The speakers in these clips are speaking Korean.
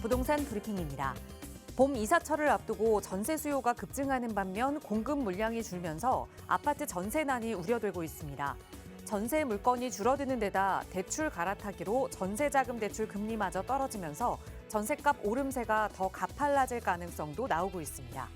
부동산 브리핑입니다. 봄 이사철을 앞두고 전세 수요가 급증하는 반면 공급 물량이 줄면서 아파트 전세난이 우려되고 있습니다. 전세 물건이 줄어드는 데다 대출 갈아타기로 전세자금 대출 금리마저 떨어지면서 전세값 오름세가 더 가팔라질 가능성도 나오고 있습니다.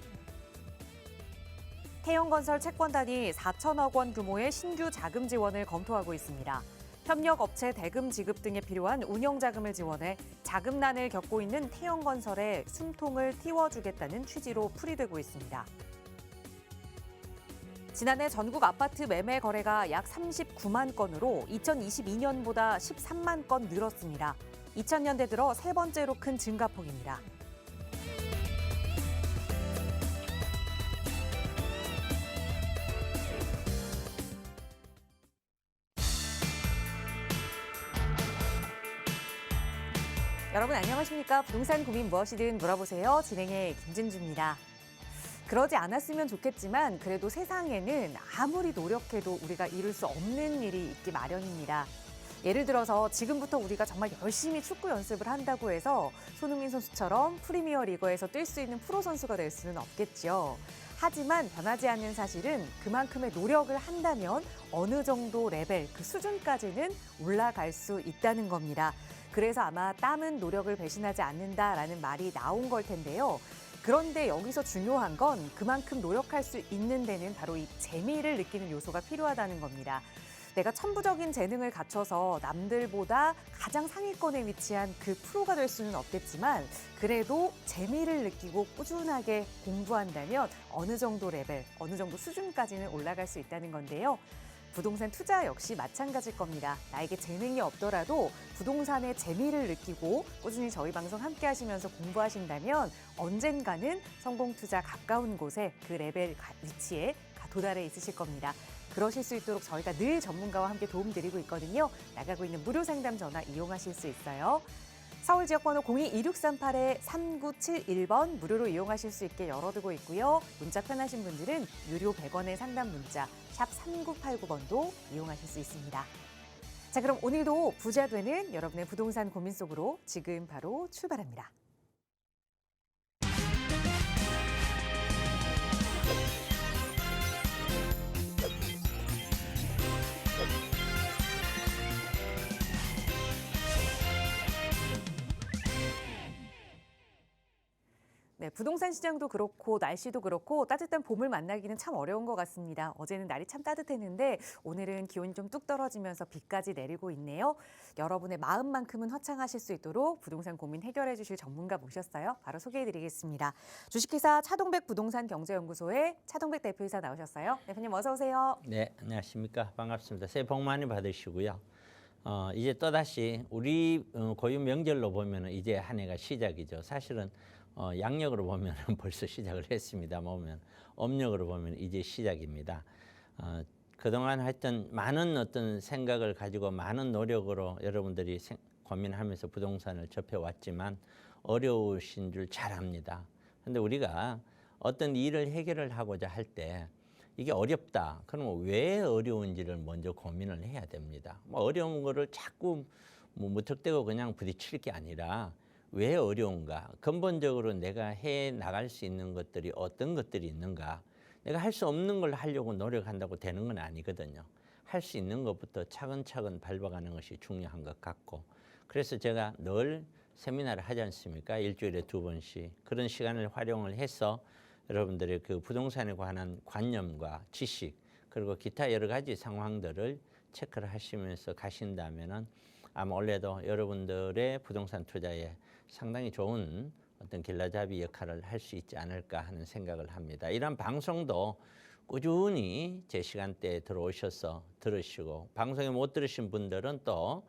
태영건설 채권단이 4천억 원 규모의 신규 자금 지원을 검토하고 있습니다. 협력업체 대금 지급 등에 필요한 운영자금을 지원해 자금난을 겪고 있는 태영건설에 숨통을 틔워주겠다는 취지로 풀이되고 있습니다. 지난해 전국 아파트 매매 거래가 약 39만 건으로 2022년보다 13만 건 늘었습니다. 2000년대 들어 세 번째로 큰 증가폭입니다. 여러분 안녕하십니까? 부동산 고민 무엇이든 물어보세요. 진행의 김진주입니다. 그러지 않았으면 좋겠지만 그래도 세상에는 아무리 노력해도 우리가 이룰 수 없는 일이 있기 마련입니다. 예를 들어서 지금부터 우리가 정말 열심히 축구 연습을 한다고 해서 손흥민 선수처럼 프리미어 리그에서 뛸 수 있는 프로 선수가 될 수는 없겠죠. 하지만 변하지 않는 사실은 그만큼의 노력을 한다면 어느 정도 레벨, 그 수준까지는 올라갈 수 있다는 겁니다. 그래서 아마 땀은 노력을 배신하지 않는다라는 말이 나온 걸 텐데요. 그런데 여기서 중요한 건 그만큼 노력할 수 있는 데는 바로 이 재미를 느끼는 요소가 필요하다는 겁니다. 내가 천부적인 재능을 갖춰서 남들보다 가장 상위권에 위치한 그 프로가 될 수는 없겠지만 그래도 재미를 느끼고 꾸준하게 공부한다면 어느 정도 레벨, 어느 정도 수준까지는 올라갈 수 있다는 건데요. 부동산 투자 역시 마찬가지일 겁니다. 나에게 재능이 없더라도 부동산의 재미를 느끼고 꾸준히 저희 방송 함께 하시면서 공부하신다면 언젠가는 성공 투자 가까운 곳에 그 레벨 위치에 도달해 있으실 겁니다. 그러실 수 있도록 저희가 늘 전문가와 함께 도움드리고 있거든요. 나가고 있는 무료 상담 전화 이용하실 수 있어요. 서울 지역번호 02-2638-3971번 무료로 이용하실 수 있게 열어두고 있고요. 문자 편하신 분들은 유료 100원의 상담 문자 샵 3989번도 이용하실 수 있습니다. 자, 그럼 오늘도 부자 되는 여러분의 부동산 고민 속으로 지금 바로 출발합니다. 네, 부동산 시장도 그렇고 날씨도 그렇고 따뜻한 봄을 만나기는 참 어려운 것 같습니다. 어제는 날이 참 따뜻했는데 오늘은 기온이 좀 뚝 떨어지면서 비까지 내리고 있네요. 여러분의 마음만큼은 화창하실 수 있도록 부동산 고민 해결해 주실 전문가 모셨어요. 바로 소개해드리겠습니다. 주식회사 차동백 부동산 경제연구소의 차동백 대표이사 나오셨어요. 대표님 어서 오세요. 네, 안녕하십니까. 반갑습니다. 새해 복 많이 받으시고요. 이제 또다시 우리 고유 명절로 보면 이제 한 해가 시작이죠. 사실은 양력으로 보면 벌써 시작을 했습니다. 보면 음력으로 보면 이제 시작입니다. 그동안 하여튼 많은 어떤 생각을 가지고 많은 노력으로 여러분들이 고민하면서 부동산을 접해왔지만 어려우신 줄 잘 압니다. 그런데 우리가 어떤 일을 해결을 하고자 할 때 이게 어렵다. 그러면 왜 어려운지를 먼저 고민을 해야 됩니다. 어려운 거를 자꾸 무턱대고 그냥 부딪힐 게 아니라 왜 어려운가? 근본적으로 내가 해 나갈 수 있는 것들이 어떤 것들이 있는가? 내가 할 수 없는 걸 하려고 노력한다고 되는 건 아니거든요. 할 수 있는 것부터 차근차근 밟아가는 것이 중요한 것 같고 그래서 제가 늘 세미나를 하지 않습니까? 일주일에 2번씩 그런 시간을 활용을 해서 여러분들의 그 부동산에 관한 관념과 지식 그리고 기타 여러 가지 상황들을 체크를 하시면서 가신다면은 아마 올해도 여러분들의 부동산 투자에 상당히 좋은 어떤 길라잡이 역할을 할 수 있지 않을까 하는 생각을 합니다. 이런 방송도 꾸준히 제 시간대에 들어오셔서 들으시고 방송에 못 들으신 분들은 또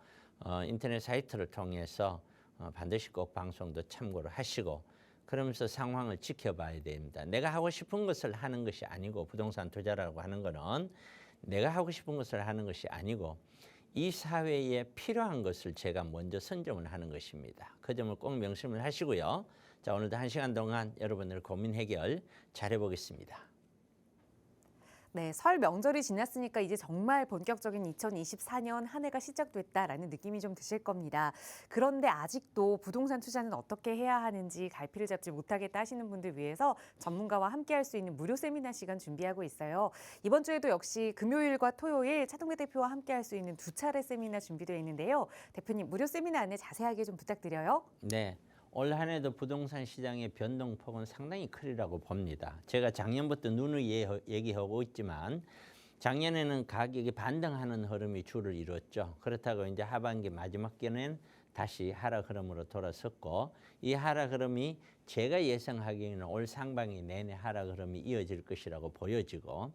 인터넷 사이트를 통해서 반드시 꼭 방송도 참고를 하시고 그러면서 상황을 지켜봐야 됩니다. 내가 하고 싶은 것을 하는 것이 아니고 부동산 투자라고 하는 것은 내가 하고 싶은 것을 하는 것이 아니고 이 사회에 필요한 것을 제가 먼저 선점을 하는 것입니다. 그 점을 꼭 명심을 하시고요. 자, 오늘도 1시간 동안 여러분들 고민 해결 잘 해보겠습니다. 네, 설 명절이 지났으니까 이제 정말 본격적인 2024년 한 해가 시작됐다라는 느낌이 좀 드실 겁니다. 그런데 아직도 부동산 투자는 어떻게 해야 하는지 갈피를 잡지 못하겠다 하시는 분들 위해서 전문가와 함께 할 수 있는 무료 세미나 시간 준비하고 있어요. 이번 주에도 역시 금요일과 토요일 차동대 대표와 함께 할 수 있는 두 차례 세미나 준비되어 있는데요. 대표님, 무료 세미나 안내 자세하게 좀 부탁드려요. 네. 올 한 해도 부동산 시장의 변동폭은 상당히 크리라고 봅니다. 제가 작년부터 누누이 얘기하고 있지만 작년에는 가격이 반등하는 흐름이 주를 이뤘죠. 그렇다고 이제 하반기 마지막 기는 다시 하락 흐름으로 돌아섰고 이 하락 흐름이 제가 예상하기에는 올 상반기 내내 하락 흐름이 이어질 것이라고 보여지고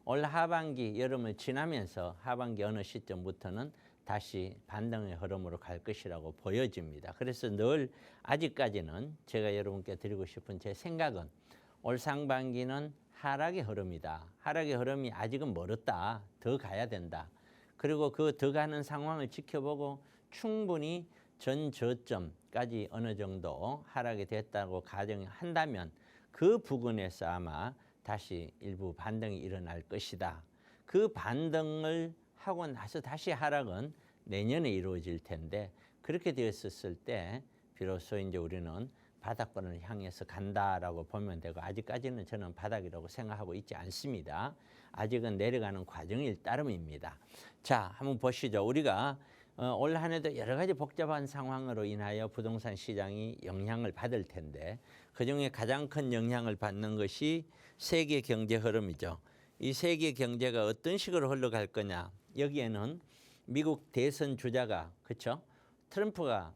올 하반기 여름을 지나면서 하반기 어느 시점부터는 다시 반등의 흐름으로 갈 것이라고 보여집니다. 그래서 늘 아직까지는 제가 여러분께 드리고 싶은 제 생각은 올 상반기는 하락의 흐름이다. 하락의 흐름이 아직은 멀었다. 더 가야 된다. 그리고 그 더 가는 상황을 지켜보고 충분히 전 저점까지 어느 정도 하락이 됐다고 가정한다면 그 부근에서 아마 다시 일부 반등이 일어날 것이다. 그 반등을 하고 나서 다시 하락은 내년에 이루어질 텐데 그렇게 되었을 때 비로소 이제 우리는 바닥권을 향해서 간다라고 보면 되고 아직까지는 저는 바닥이라고 생각하고 있지 않습니다. 아직은 내려가는 과정일 따름입니다. 자, 한번 보시죠. 우리가 올 한 해도 여러 가지 복잡한 상황으로 인하여 부동산 시장이 영향을 받을 텐데 그중에 가장 큰 영향을 받는 것이 세계 경제 흐름이죠. 이 세계 경제가 어떤 식으로 흘러갈 거냐. 여기에는 미국 대선 주자가 그렇죠? 트럼프가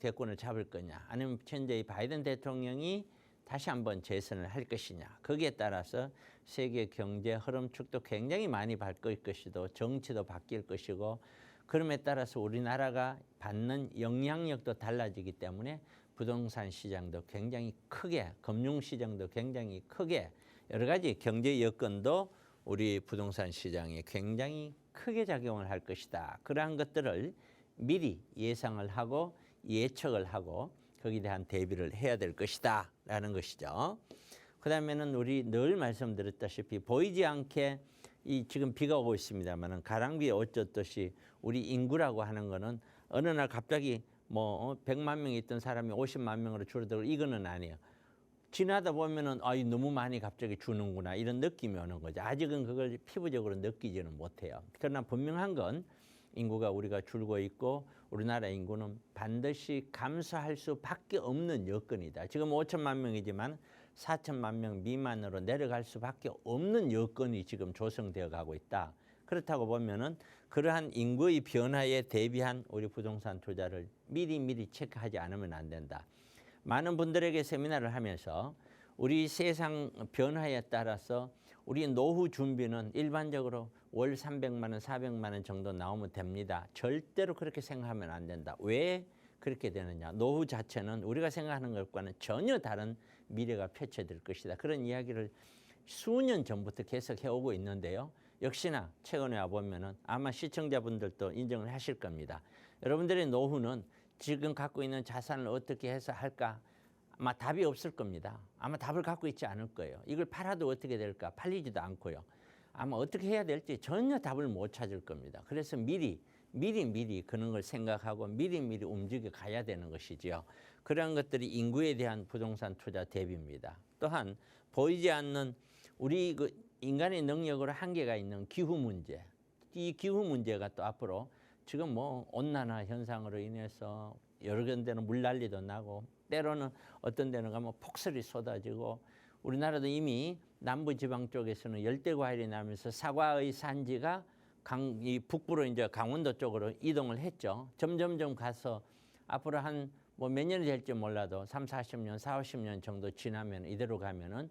대권을 잡을 거냐 아니면 현재의 바이든 대통령이 다시 한번 재선을 할 것이냐. 거기에 따라서 세계 경제 흐름축도 굉장히 많이 바뀔 것이고 정치도 바뀔 것이고 그럼에 따라서 우리나라가 받는 영향력도 달라지기 때문에 부동산 시장도 굉장히 크게 금융시장도 굉장히 크게 여러 가지 경제 여건도 우리 부동산 시장에 굉장히 크게 작용을 할 것이다. 그러한 것들을 미리 예상을 하고 예측을 하고 거기에 대한 대비를 해야 될 것이다 라는 것이죠. 그 다음에는 우리 늘 말씀드렸다시피 보이지 않게 이 지금 비가 오고 있습니다만 가랑비에 옷 젖듯이 우리 인구라고 하는 거는 어느 날 갑자기 뭐 100만 명이 있던 사람이 50만 명으로 줄어들고 이거는 아니에요. 지나다 보면은 너무 많이 갑자기 주는구나 이런 느낌이 오는 거죠. 아직은 그걸 피부적으로 느끼지는 못해요. 그러나 분명한 건 인구가 우리가 줄고 있고 우리나라 인구는 반드시 감소할 수밖에 없는 여건이다. 지금 5천만 명이지만 4천만 명 미만으로 내려갈 수밖에 없는 여건이 지금 조성되어 가고 있다. 그렇다고 보면은 그러한 인구의 변화에 대비한 우리 부동산 투자를 미리 체크하지 않으면 안 된다. 많은 분들에게 세미나를 하면서 우리 세상 변화에 따라서 우리 노후 준비는 일반적으로 월 300만 원, 400만 원 정도 나오면 됩니다. 절대로 그렇게 생각하면 안 된다. 왜 그렇게 되느냐. 노후 자체는 우리가 생각하는 것과는 전혀 다른 미래가 펼쳐질 것이다. 그런 이야기를 수년 전부터 계속 해오고 있는데요. 역시나 최근에 와보면은 아마 시청자분들도 인정을 하실 겁니다. 여러분들의 노후는 지금 갖고 있는 자산을 어떻게 해서 할까? 아마 답이 없을 겁니다. 아마 답을 갖고 있지 않을 거예요. 이걸 팔아도 어떻게 될까? 팔리지도 않고요. 아마 어떻게 해야 될지 전혀 답을 못 찾을 겁니다. 그래서 미리 그런 걸 생각하고 미리 움직여 가야 되는 것이지요. 그런 것들이 인구에 대한 부동산 투자 대비입니다. 또한 보이지 않는 우리 그 인간의 능력으로 한계가 있는 기후 문제. 이 기후 문제가 또 앞으로 지금 뭐 온난화 현상으로 인해서 여러 군데는 물난리도 나고 때로는 어떤 데는 가면 폭설이 쏟아지고 우리나라도 이미 남부지방 쪽에서는 열대과일이 나면서 사과의 산지가 이 북부로 이제 강원도 쪽으로 이동을 했죠. 점점점 가서 앞으로 한 뭐 몇 년이 될지 몰라도 3, 40년, 4, 50년 정도 지나면 이대로 가면은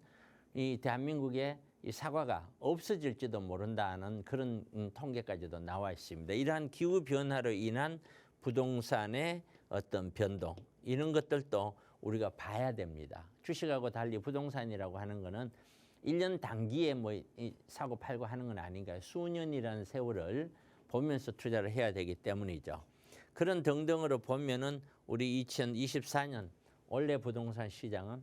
이 대한민국에 이 사과가 없어질지도 모른다는 그런 통계까지도 나와 있습니다. 이러한 기후 변화로 인한 부동산의 어떤 변동 이런 것들도 우리가 봐야 됩니다. 주식하고 달리 부동산이라고 하는 거는 1년 단기에 뭐 사고 팔고 하는 건 아닌가요? 수년이라는 세월을 보면서 투자를 해야 되기 때문이죠. 그런 등등으로 보면은 우리 2024년 올해 부동산 시장은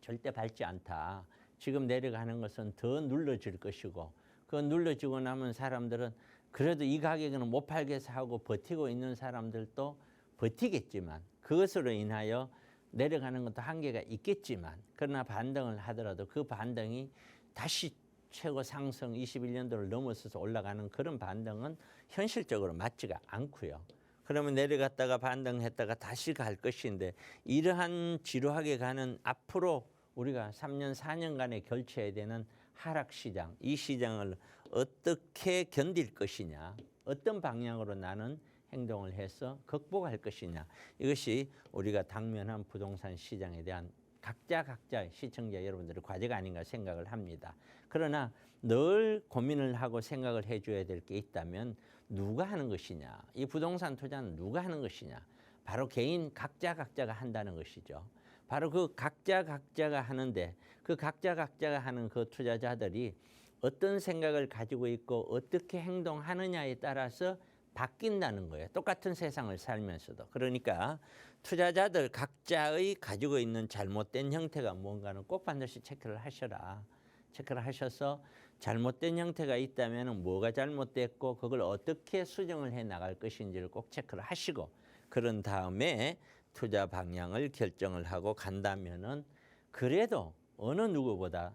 절대 밝지 않다. 지금 내려가는 것은 더 눌러질 것이고 그 눌러지고 나면 사람들은 그래도 이 가격에는 못 팔겠어 하고 버티고 있는 사람들도 버티겠지만 그것으로 인하여 내려가는 것도 한계가 있겠지만 그러나 반등을 하더라도 그 반등이 다시 최고 상승 21년도를 넘어서서 올라가는 그런 반등은 현실적으로 맞지가 않고요. 그러면 내려갔다가 반등했다가 다시 갈 것인데 이러한 지루하게 가는 앞으로 우리가 3년 4년간에 결쳐야 되는 하락시장, 이 시장을 어떻게 견딜 것이냐, 어떤 방향으로 나는 행동을 해서 극복할 것이냐, 이것이 우리가 당면한 부동산 시장에 대한 각자의 시청자 여러분들의 과제가 아닌가 생각을 합니다. 그러나 늘 고민을 하고 생각을 해줘야 될 게 있다면 누가 하는 것이냐, 이 부동산 투자는 누가 하는 것이냐, 바로 개인 각자가 한다는 것이죠. 바로 그 각자가 하는데 그 각자가 하는 그 투자자들이 어떤 생각을 가지고 있고 어떻게 행동하느냐에 따라서 바뀐다는 거예요. 똑같은 세상을 살면서도. 그러니까 투자자들 각자의 가지고 있는 잘못된 형태가 뭔가는 꼭 반드시 체크를 하셔라. 체크를 하셔서 잘못된 형태가 있다면 뭐가 잘못됐고 그걸 어떻게 수정을 해 나갈 것인지를 꼭 체크를 하시고 그런 다음에 투자 방향을 결정을 하고 간다면은 그래도 어느 누구보다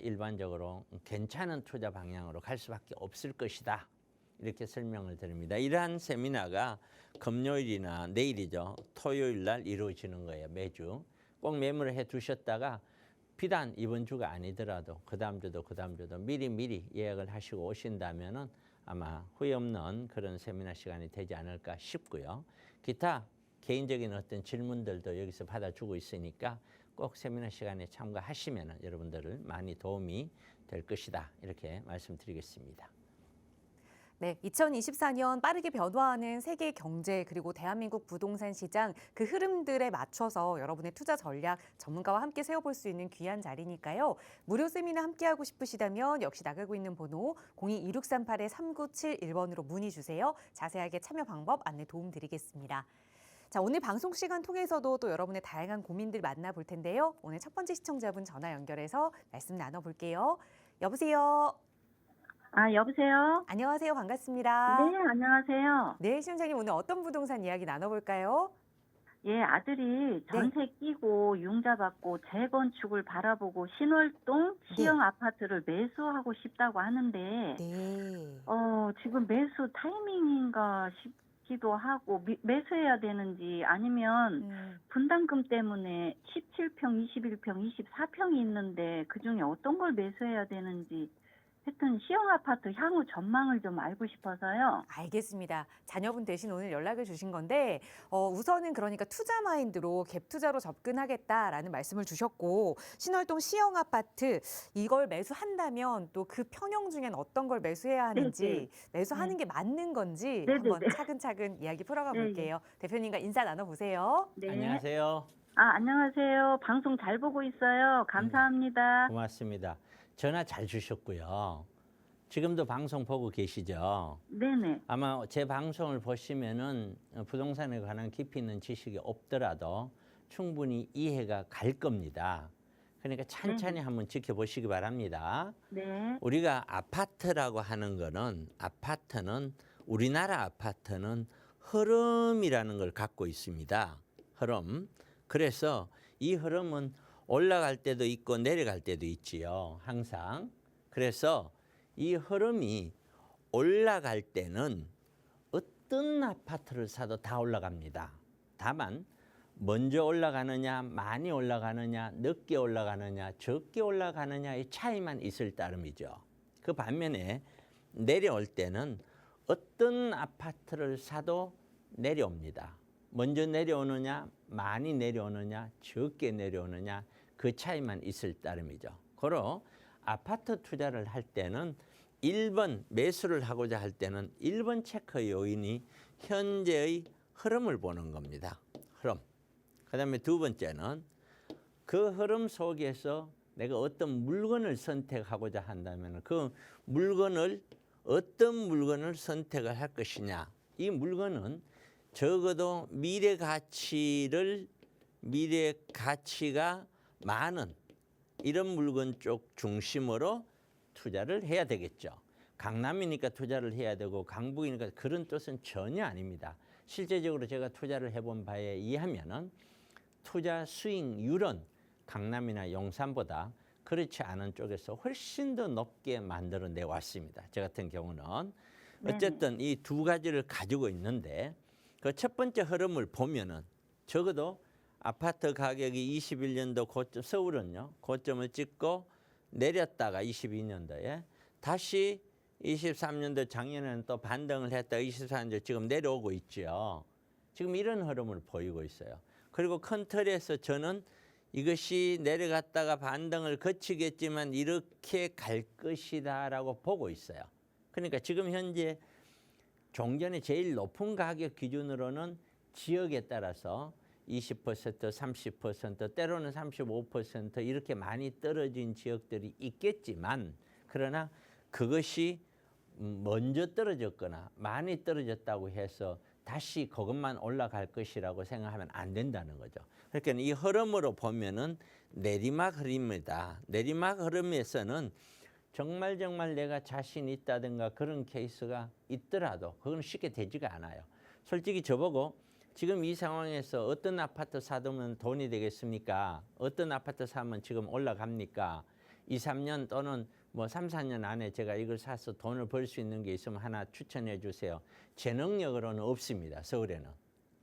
일반적으로 괜찮은 투자 방향으로 갈 수밖에 없을 것이다. 이렇게 설명을 드립니다. 이러한 세미나가 금요일이나 내일이죠. 토요일 날 이루어지는 거예요. 매주. 꼭 메모를 해 두셨다가 비단 이번 주가 아니더라도 그 다음 주도 미리 예약을 하시고 오신다면은 아마 후회 없는 그런 세미나 시간이 되지 않을까 싶고요. 기타 개인적인 어떤 질문들도 여기서 받아주고 있으니까 꼭 세미나 시간에 참가하시면 여러분들을 많이 도움이 될 것이다. 이렇게 말씀드리겠습니다. 네, 2024년 빠르게 변화하는 세계 경제 그리고 대한민국 부동산 시장 그 흐름들에 맞춰서 여러분의 투자 전략 전문가와 함께 세워볼 수 있는 귀한 자리니까요. 무료 세미나 함께하고 싶으시다면 역시 나가고 있는 번호 02-2638-3971번으로 문의 주세요. 자세하게 참여 방법 안내 도움 드리겠습니다. 자, 오늘 방송 시간 통해서도 또 여러분의 다양한 고민들 만나볼 텐데요. 오늘 첫 번째 시청자분 전화 연결해서 말씀 나눠볼게요. 여보세요. 여보세요? 안녕하세요. 반갑습니다. 네, 안녕하세요. 네, 시청자님 오늘 어떤 부동산 이야기 나눠볼까요? 예, 아들이 전세 끼고 융자 받고 재건축을 바라보고 신월동 시형 아파트를 매수하고 싶다고 하는데, 네. 지금 매수 타이밍인가 싶기도 하고, 매수해야 되는지 아니면 분담금 때문에 17평, 21평, 24평이 있는데 그 중에 어떤 걸 매수해야 되는지 하여튼 시형 아파트 향후 전망을 좀 알고 싶어서요. 알겠습니다. 자녀분 대신 오늘 연락을 주신 건데 우선은 그러니까 투자 마인드로 갭 투자로 접근하겠다라는 말씀을 주셨고 신월동 시형 아파트 이걸 매수한다면 또 그 평형 중엔 어떤 걸 매수해야 하는지 매수하는 게 맞는 건지 한번 차근차근 이야기 풀어가 볼게요. 대표님과 인사 나눠보세요. 네. 안녕하세요. 안녕하세요. 방송 잘 보고 있어요. 감사합니다. 고맙습니다. 전화 잘 주셨고요. 지금도 방송 보고 계시죠? 네네. 아마 제 방송을 보시면은 부동산에 관한 깊이 있는 지식이 없더라도 충분히 이해가 갈 겁니다. 그러니까 천천히 한번 지켜보시기 바랍니다. 네. 우리가 아파트라고 하는 거는 우리나라 아파트는 흐름이라는 걸 갖고 있습니다. 흐름. 그래서 이 흐름은 올라갈 때도 있고 내려갈 때도 있지요. 항상. 그래서 이 흐름이 올라갈 때는 어떤 아파트를 사도 다 올라갑니다. 다만 먼저 올라가느냐, 많이 올라가느냐, 늦게 올라가느냐, 적게 올라가느냐의 차이만 있을 따름이죠. 그 반면에 내려올 때는 어떤 아파트를 사도 내려옵니다. 먼저 내려오느냐, 많이 내려오느냐, 적게 내려오느냐 그 차이만 있을 따름이죠. 고로 아파트 투자를 할 때는 1번 매수를 하고자 할 때는 1번 체크 요인이 현재의 흐름을 보는 겁니다. 흐름. 그다음에 두 번째는 그 흐름 속에서 내가 어떤 물건을 선택하고자 한다면 그 물건을 어떤 물건을 선택을 할 것이냐. 이 물건은 적어도 미래 가치가 많은 이런 물건 쪽 중심으로 투자를 해야 되겠죠. 강남이니까 투자를 해야 되고 강북이니까 그런 뜻은 전혀 아닙니다. 실제적으로 제가 투자를 해본 바에 의하면은 투자 수익률은 강남이나 용산보다 그렇지 않은 쪽에서 훨씬 더 높게 만들어내 왔습니다. 저 같은 경우는. 어쨌든 이 두 가지를 가지고 있는데 그 첫 번째 흐름을 보면은 적어도 아파트 가격이 21년도 고점, 서울은요, 고점을 찍고 내렸다가 22년도에 다시 23년도 작년에는 또 반등을 했다 24년도 지금 내려오고 있죠. 지금 이런 흐름을 보이고 있어요. 그리고 큰 틀에서 저는 이것이 내려갔다가 반등을 거치겠지만 이렇게 갈 것이다라고 보고 있어요. 그러니까 지금 현재 종전의 제일 높은 가격 기준으로는 지역에 따라서 20%, 30%, 때로는 35% 이렇게 많이 떨어진 지역들이 있겠지만 그러나 그것이 먼저 떨어졌거나 많이 떨어졌다고 해서 다시 그것만 올라갈 것이라고 생각하면 안 된다는 거죠. 그러니까 이 흐름으로 보면은 내리막 흐름입니다. 내리막 흐름에서는 정말 내가 자신 있다든가 그런 케이스가 있더라도 그건 쉽게 되지가 않아요. 솔직히 저보고 지금 이 상황에서 어떤 아파트 사두면 돈이 되겠습니까? 어떤 아파트 사면 지금 올라갑니까? 2, 3년 또는 뭐 3, 4년 안에 제가 이걸 사서 돈을 벌 수 있는 게 있으면 하나 추천해 주세요. 제 능력으로는 없습니다. 서울에는.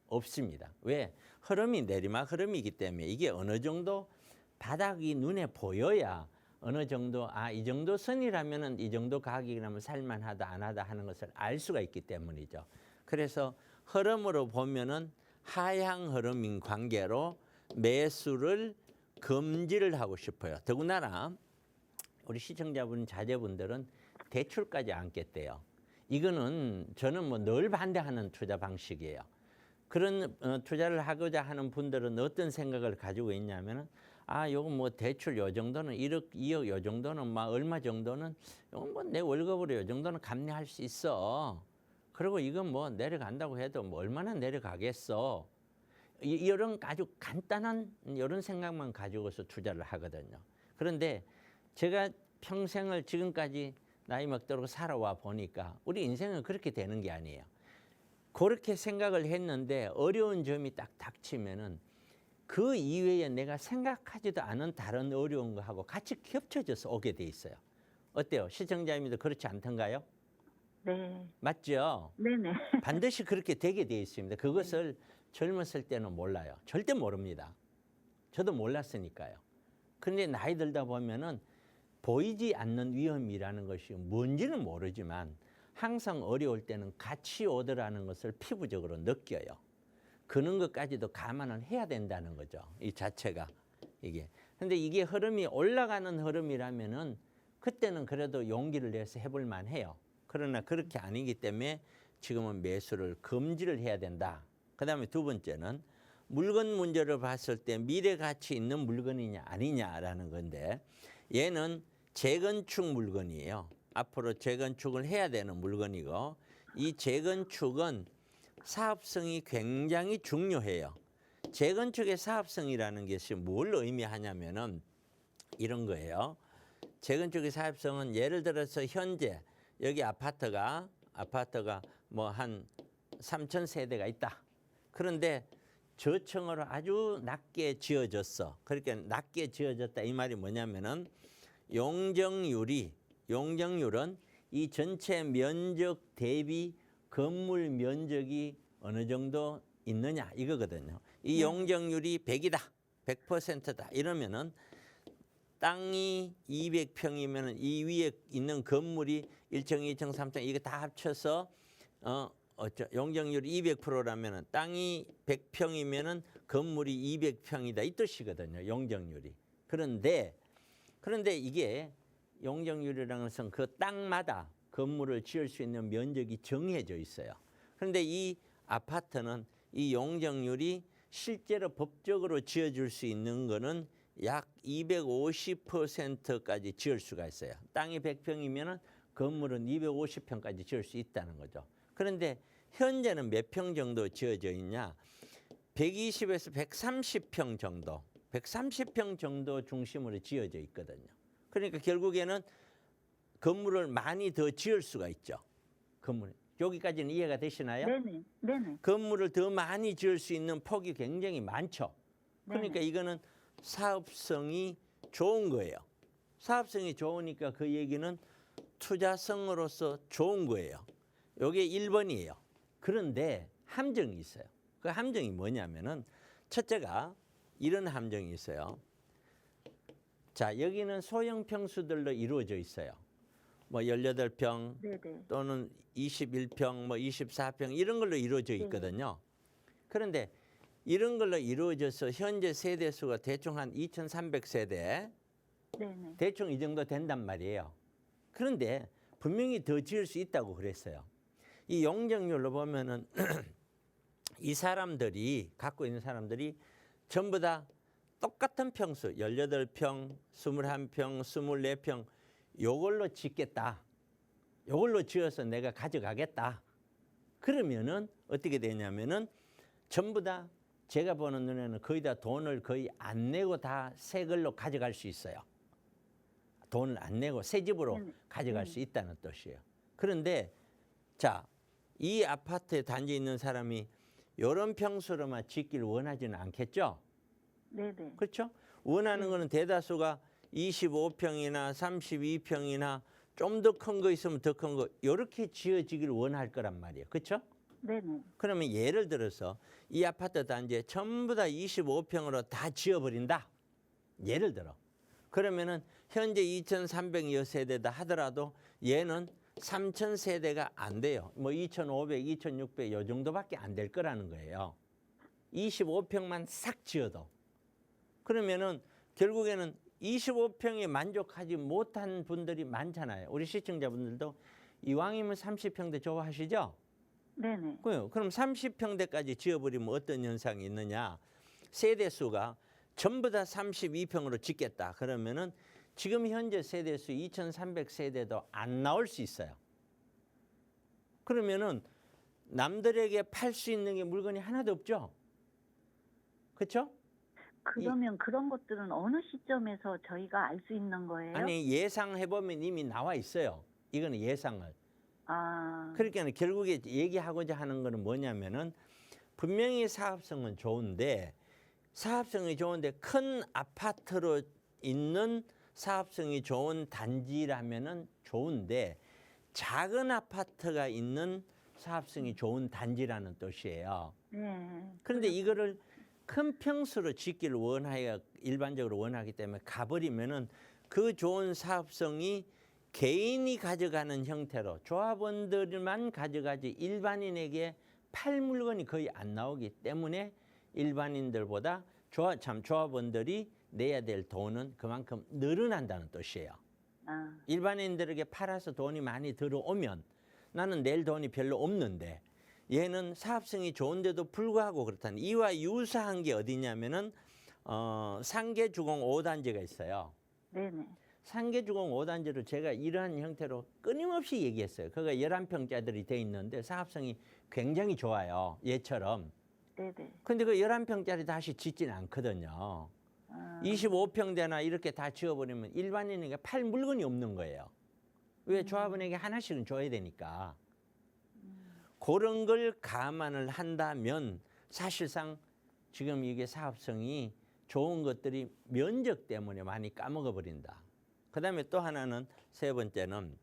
없습니다. 왜? 흐름이 내리막 흐름이기 때문에 이게 어느 정도 바닥이 눈에 보여야 어느 정도 이 정도 선이라면은 이 정도 가격이라면 살만하다 안 하다 하는 것을 알 수가 있기 때문이죠. 그래서 흐름으로 보면은 하향 흐름인 관계로 매수를 금지를 하고 싶어요. 더군다나 우리 시청자분 자제분들은 대출까지 안겠대요. 이거는 저는 뭐 늘 반대하는 투자 방식이에요. 그런 투자를 하고자 하는 분들은 어떤 생각을 가지고 있냐면은 요거 뭐 대출 요 정도는 1억, 2억 요 정도는 막 얼마 정도는 요건 뭐 내 월급으로 요 정도는 감내할 수 있어. 그리고 이건 뭐 내려간다고 해도 뭐 얼마나 내려가겠어. 이런 아주 간단한 이런 생각만 가지고서 투자를 하거든요. 그런데 제가 평생을 지금까지 나이 먹도록 살아와 보니까 우리 인생은 그렇게 되는 게 아니에요. 그렇게 생각을 했는데 어려운 점이 딱 닥치면은 그 이외에 내가 생각하지도 않은 다른 어려운 거하고 같이 겹쳐져서 오게 돼 있어요. 어때요? 시청자님도 그렇지 않던가요? 네. 맞죠? 네네. 반드시 그렇게 되게 돼 있습니다. 그것을 젊었을 때는 몰라요. 절대 모릅니다. 저도 몰랐으니까요. 그런데 나이 들다 보면은 보이지 않는 위험이라는 것이 뭔지는 모르지만 항상 어려울 때는 같이 오더라는 것을 피부적으로 느껴요. 그런 것까지도 감안을 해야 된다는 거죠. 이 자체가 이게. 근데 이게 흐름이 올라가는 흐름이라면은 그때는 그래도 용기를 내서 해볼 만해요. 그러나 그렇게 아니기 때문에 지금은 매수를 금지를 해야 된다. 그다음에 두 번째는 물건 문제를 봤을 때 미래 가치 있는 물건이냐 아니냐라는 건데 얘는 재건축 물건이에요. 앞으로 재건축을 해야 되는 물건이고 이 재건축은 사업성이 굉장히 중요해요. 재건축의 사업성이라는 것이 뭘 의미하냐면은 이런 거예요. 재건축의 사업성은 예를 들어서 현재 여기 아파트가 뭐 한 3,000세대가 있다. 그런데 저층으로 아주 낮게 지어졌어. 그렇게 낮게 지어졌다 이 말이 뭐냐면은 용적률은 이 전체 면적 대비 건물 면적이 어느 정도 있느냐 이거거든요. 이 용적률이 100이다. 100%다. 이러면은 땅이 200평이면 이 위에 있는 건물이 1층, 2층, 3층 이거 다 합쳐서 용적률이 200%라면은 땅이 100평이면은 건물이 200평이다 이 뜻이거든요. 용적률이. 그런데 이게 용적률이라는 것은 그 땅마다 건물을 지을 수 있는 면적이 정해져 있어요. 그런데 이 아파트는 이 용적률이 실제로 법적으로 지어줄 수 있는 거는 약 250%까지 지을 수가 있어요. 땅이 100평이면 건물은 250평까지 지을 수 있다는 거죠. 그런데 현재는 몇 평 정도 지어져 있냐? 120에서 130평 정도. 130평 정도 중심으로 지어져 있거든요. 그러니까 결국에는 건물을 많이 더 지을 수가 있죠. 건물. 여기까지는 이해가 되시나요? 네네. 네네. 건물을 더 많이 지을 수 있는 폭이 굉장히 많죠. 그러니까 네네. 이거는 사업성이 좋은 거예요. 사업성이 좋으니까 그 얘기는 투자성으로서 좋은 거예요. 이게 1번이에요. 그런데 함정이 있어요. 그 함정이 뭐냐면은 첫째가 이런 함정이 있어요. 자, 여기는 소형 평수들로 이루어져 있어요. 뭐 18평 네네. 또는 21평, 뭐 24평 이런 걸로 이루어져 있거든요. 그런데 이런 걸로 이루어져서 현재 세대 수가 대충 한 2,300세대, 네네. 대충 이 정도 된단 말이에요. 그런데 분명히 더 지을 수 있다고 그랬어요. 이 용적률로 보면은 이 사람들이 갖고 있는 사람들이 전부 다 똑같은 평수 18평, 21평, 24평 요걸로 짓겠다. 요걸로 지어서 내가 가져가겠다. 그러면은 어떻게 되냐면은 전부 다 제가 보는 눈에는 거의 다 돈을 거의 안 내고 다 새 걸로 가져갈 수 있어요. 돈을 안 내고 새 집으로 가져갈 수 있다는 뜻이에요. 그런데 자, 이 아파트에 단지 있는 사람이 이런 평수로만 짓기를 원하지는 않겠죠? 네네. 그렇죠? 원하는 거는 대다수가 25평이나 32평이나 좀 더 큰 거 있으면 더 큰 거 이렇게 지어지기를 원할 거란 말이에요. 그렇죠? 네네. 그러면 예를 들어서 이 아파트 단지에 전부 다 25평으로 다 지어버린다. 예를 들어. 그러면은 현재 2,300여 세대다 하더라도 얘는 3,000세대가 안 돼요. 뭐 2,500, 2,600 요 정도밖에 안 될 거라는 거예요. 25평만 싹 지어도. 그러면은 결국에는 25평에 만족하지 못한 분들이 많잖아요. 우리 시청자분들도 이왕이면 30평대 좋아하시죠? 네네. 그럼 30평대까지 지어버리면 어떤 현상이 있느냐. 세대수가 전부 다 32평으로 짓겠다. 그러면은 지금 현재 세대수 2,300세대도 안 나올 수 있어요. 그러면은 남들에게 팔 수 있는 게 물건이 하나도 없죠. 그렇죠? 그러면 그런 것들은 어느 시점에서 저희가 알 수 있는 거예요? 아니 예상해보면 이미 나와 있어요. 이거는 예상을. 아, 그러니까 결국에 얘기하고자 하는 거는 뭐냐면은 분명히 사업성은 좋은데 사업성이 좋은데 큰 아파트로 있는 사업성이 좋은 단지라면은 좋은데 작은 아파트가 있는 사업성이 좋은 단지라는 뜻이에요. 네. 그런데 이거를 큰 평수로 짓기를 원하여 일반적으로 원하기 때문에 가버리면은 그 좋은 사업성이 개인이 가져가는 형태로 조합원들만 가져가지 일반인에게 팔 물건이 거의 안 나오기 때문에 일반인들보다 조합원들이 내야 될 돈은 그만큼 늘어난다는 뜻이에요. 아, 일반인들에게 팔아서 돈이 많이 들어오면 나는 낼 돈이 별로 없는데 얘는 사업성이 좋은데도 불구하고 그렇다는 이와 유사한 게 어디냐면은 상계주공 5단지가 있어요. 네네. 상계주공 5단지를 제가 이러한 형태로 끊임없이 얘기했어요. 그거 11평짜리들이 돼 있는데 사업성이 굉장히 좋아요. 얘처럼. 네네. 근데 그 11평짜리 다시 짓지는 않거든요. 아, 25평대나 이렇게 다 지어버리면 일반인에게 팔 물건이 없는 거예요. 왜 조합원에게 하나씩은 줘야 되니까. 그런 걸 감안을 한다면 사실상 지금 이게 사업성이 좋은 것들이 면적 때문에 많이 까먹어 버린다. 그다음에 또 하나는 세 번째는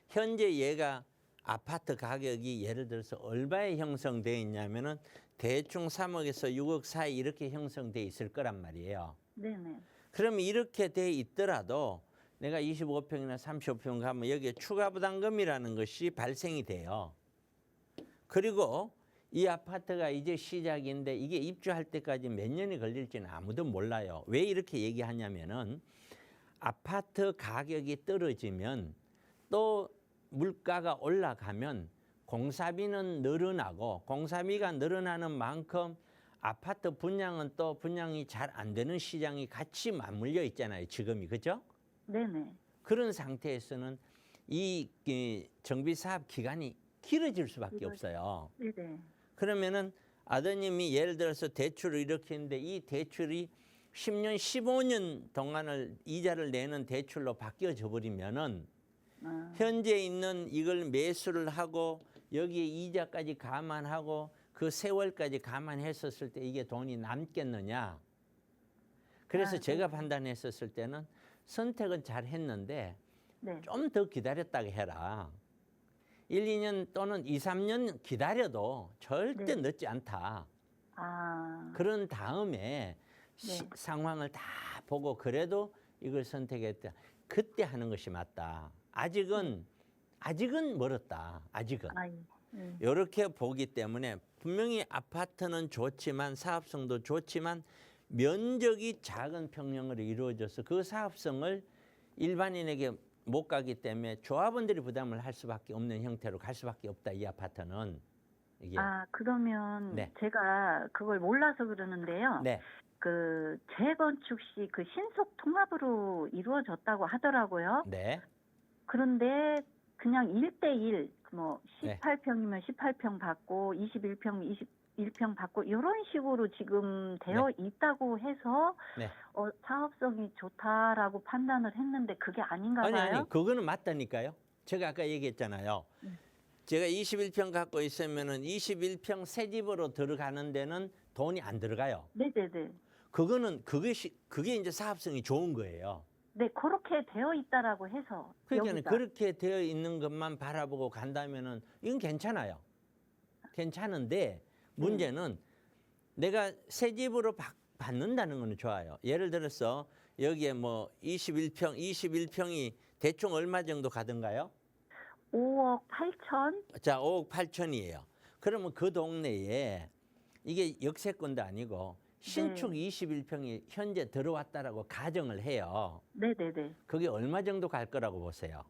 현재 얘가 아파트 가격이 예를 들어서 얼마에 형성되어 있냐면은 대충 3억에서 6억 사이 이렇게 형성돼 있을 거란 말이에요. 네네. 그러면 이렇게 돼 있더라도 내가 25평이나 35평 가면 여기에 추가 부담금이라는 것이 발생이 돼요. 그리고 이 아파트가 이제 시작인데 이게 입주할 때까지 몇 년이 걸릴지는 아무도 몰라요. 왜 이렇게 얘기하냐면은 아파트 가격이 떨어지면 또 물가가 올라가면 공사비는 늘어나고 공사비가 늘어나는 만큼 아파트 분양은 또 분양이 잘 안 되는 시장이 같이 맞물려 있잖아요. 지금이. 그죠? 네네. 그런 상태에서는 이 정비사업 기간이 길어질 수밖에 없어요. 네네. 그러면은 아드님이 예를 들어서 대출을 이렇게 했는데 이 대출이 10년, 15년 동안을 이자를 내는 대출로 바뀌어져 버리면은 현재 있는 이걸 매수를 하고 여기에 이자까지 감안하고 그 세월까지 감안했었을 때 이게 돈이 남겠느냐. 그래서 제가 판단했었을 때는 선택은 잘 했는데 네. 좀 더 기다렸다가 해라. 1, 2년 또는 2, 3년 기다려도 절대 네. 늦지 않다. 아, 그런 다음에 네. 상황을 다 보고 그래도 이걸 선택했다. 그때 하는 것이 맞다. 아직은 멀었다. 아직은. 아, 예. 이렇게 보기 때문에 분명히 아파트는 좋지만 사업성도 좋지만 면적이 작은 평형으로 이루어져서 그 사업성을 일반인에게 못 가기 때문에 조합원들이 부담을 할 수밖에 없는 형태로 갈 수밖에 없다. 이 아파트는. 이게. 아, 그러면 네. 제가 그걸 몰라서 그러는데요. 네. 그 재건축 시 그 신속 통합으로 이루어졌다고 하더라고요. 네. 그런데 그냥 1대1 뭐 네. 18평이면 18평 받고 21평 21평 받고 이런 식으로 지금 되어 있다고 해서 네. 사업성이 좋다라고 판단을 했는데 그게 아닌가 봐요. 아니 그거는 맞다니까요. 제가 아까 얘기했잖아요. 제가 21평 갖고 있으면은 21평 새 집으로 들어가는 데는 돈이 안 들어가요. 네네네. 그게 이제 사업성이 좋은 거예요. 네, 그렇게 되어 있다라고 해서 그러니까 여기가. 그렇게 되어 있는 것만 바라보고 간다면은 이건 괜찮아요. 괜찮은데 문제는 내가 새 집으로 받는다는 거는 좋아요. 예를 들어서 여기에 뭐 21평이 대충 얼마 정도 가던가요? 5억 8천? 자, 5억 8천이에요. 그러면 그 동네에 이게 역세권도 아니고 신축 21평이 현재 들어왔다라고 가정을 해요. 네네네. 그게 얼마 정도 갈 거라고 보세요?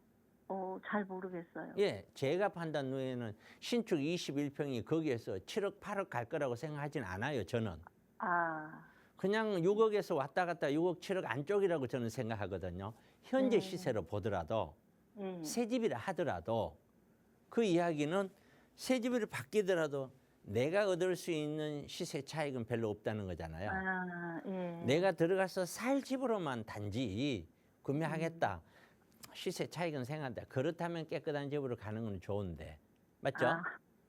잘 모르겠어요. 예, 제가 판단 후에는 신축 21평이 거기에서 7억, 8억 갈 거라고 생각하진 않아요, 저는. 아, 그냥 6억에서 왔다 갔다 6억, 7억 안쪽이라고 저는 생각하거든요. 현재 네. 시세로 보더라도 예. 새 집이라 하더라도 그 이야기는 새 집을 바뀌더라도 내가 얻을 수 있는 시세 차익은 별로 없다는 거잖아요. 아, 예. 내가 들어가서 살 집으로만 단지 구매하겠다. 시세 차익은 생각한다. 그렇다면 깨끗한 집으로 가는 건 좋은데. 맞죠? 아,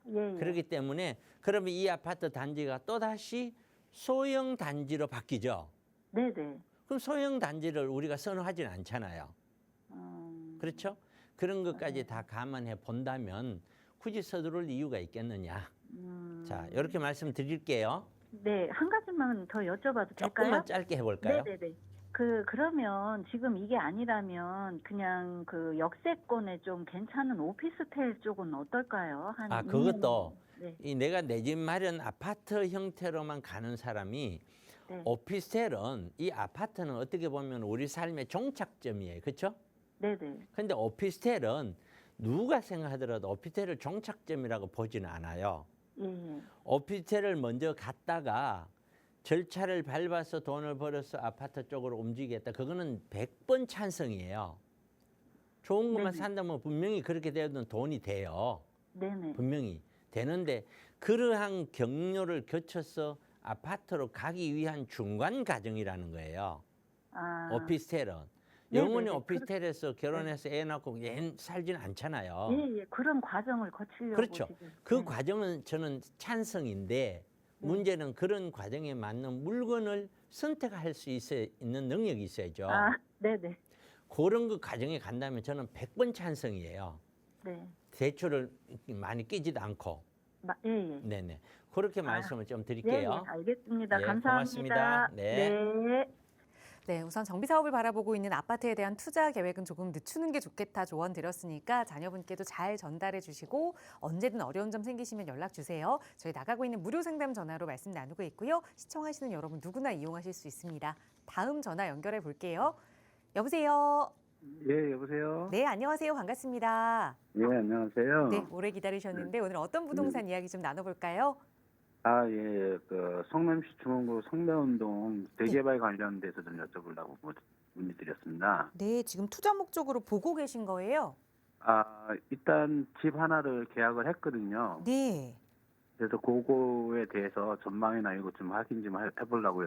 예, 예. 그렇기 때문에 그러면 이 아파트 단지가 또다시 소형 단지로 바뀌죠. 네네. 그럼 소형 단지를 우리가 선호하지는 않잖아요. 그렇죠? 그런 것까지 다 감안해 본다면 굳이 서두를 이유가 있겠느냐. 자, 이렇게 말씀드릴게요. 네, 한 가지만 더 여쭤봐도 될까요? 조금만 짧게 해볼까요? 네네네. 그러면 지금 이게 아니라면 그냥 그 역세권에 좀 괜찮은 오피스텔 쪽은 어떨까요? 한 아, 2년. 그것도 네. 이 내가 내 집 마련 아파트 형태로만 가는 사람이 네. 오피스텔은 이 아파트는 어떻게 보면 우리 삶의 종착점이에요. 그렇죠? 네네. 근데 오피스텔은 누가 생각하더라도 오피스텔을 종착점이라고 보지는 않아요. 예. 오피스텔을 먼저 갔다가 절차를 밟아서 돈을 벌어서 아파트 쪽으로 움직이겠다. 그거는 100번 찬성이에요. 좋은 것만 네네. 산다면 분명히 그렇게 되면 돈이 돼요. 네네. 분명히 되는데 그러한 경로를 거쳐서 아파트로 가기 위한 중간 과정이라는 거예요. 아. 오피스텔은. 네네네. 영원히 오피스텔에서 결혼해서 애 낳고 살지는 않잖아요. 예, 예. 그런 과정을 거치려고 그렇죠. 지금. 그 네. 과정은 저는 찬성인데 문제는 그런 과정에 맞는 물건을 선택할 수 있는 능력이 있어야죠. 아, 네네. 그런 그 과정에 간다면 저는 100번 찬성이에요. 네. 대출을 많이 끼지도 않고. 예, 예. 네네. 그렇게 말씀을 좀 예, 드릴게요. 예, 알겠습니다. 예, 감사합니다. 고맙습니다. 네. 네. 네, 우선 정비 사업을 바라보고 있는 아파트에 대한 투자 계획은 조금 늦추는 게 좋겠다 조언 드렸으니까 자녀분께도 잘 전달해 주시고 언제든 어려운 점 생기시면 연락 주세요. 저희 나가고 있는 무료 상담 전화로 말씀 나누고 있고요. 시청하시는 여러분 누구나 이용하실 수 있습니다. 다음 전화 연결해 볼게요. 여보세요. 예, 여보세요? 네, 안녕하세요. 반갑습니다. 예, 안녕하세요. 네, 오래 기다리셨는데 오늘 어떤 부동산 이야기 좀 나눠볼까요? 아, 예, 성남시 중원구 성매운동 재개발 관련돼서 좀 여쭤보려고 문의드렸습니다. 네, 지금 투자 목적으로 보고 계신 거예요? 아, 일단 집 하나를 계약을 했거든요. 네. 그래서 그거에 대해서 전망이나 이거 좀 확인 좀 해보려고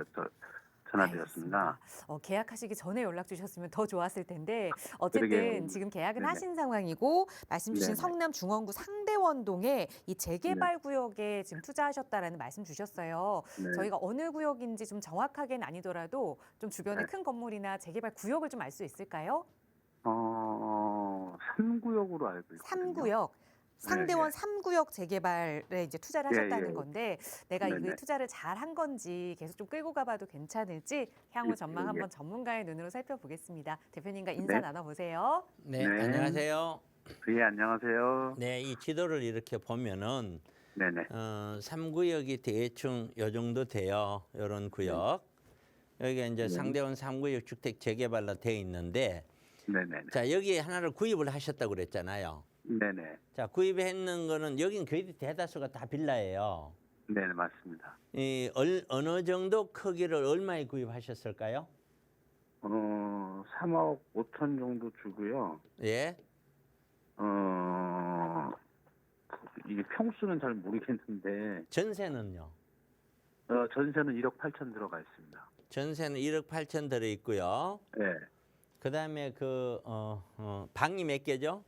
전화드렸습니다. 알겠습니다. 계약하시기 전에 연락 주셨으면 더 좋았을 텐데 어쨌든 그러게요. 지금 계약은 네네. 하신 상황이고 말씀 주신 네네. 성남 중원구 상대원동에 이 재개발 구역에 지금 투자하셨다라는 말씀 주셨어요. 네. 저희가 어느 구역인지 좀 정확하게는 아니더라도 좀 주변에 네. 큰 건물이나 재개발 구역을 좀 알 수 있을까요? 3구역으로 알고 있거든요. 3구역. 상대원 네. 3구역 재개발에 이제 투자를 예, 하셨다는 예. 건데 내가 네네. 이거 투자를 잘 한 건지 계속 좀 끌고 가봐도 괜찮을지 향후 예, 전망 예. 한번 전문가의 눈으로 살펴보겠습니다. 대표님과 인사 네. 나눠보세요. 네, 네. 안녕하세요. 예, 안녕하세요. 네, 이 지도를 이렇게 보면은 네네. 3구역이 대충 요 정도 돼요. 요런 구역. 여기가 이제 네. 상대원 3구역 주택 재개발로 돼 있는데 네네. 자, 여기 하나를 구입을 하셨다고 그랬잖아요. 네네. 자, 구입했는 거는 여긴 거의 대다수가 다 빌라예요. 네네, 맞습니다. 어느 정도 크기를 얼마에 구입하셨을까요? 3억 5천 정도 주고요. 예. 이게 평수는 잘 모르겠는데, 전세는요? 전세는 1억 8천 들어가 있습니다. 전세는 1억 8천 들어 있고요. 네. 그다음에 방이 몇 개죠?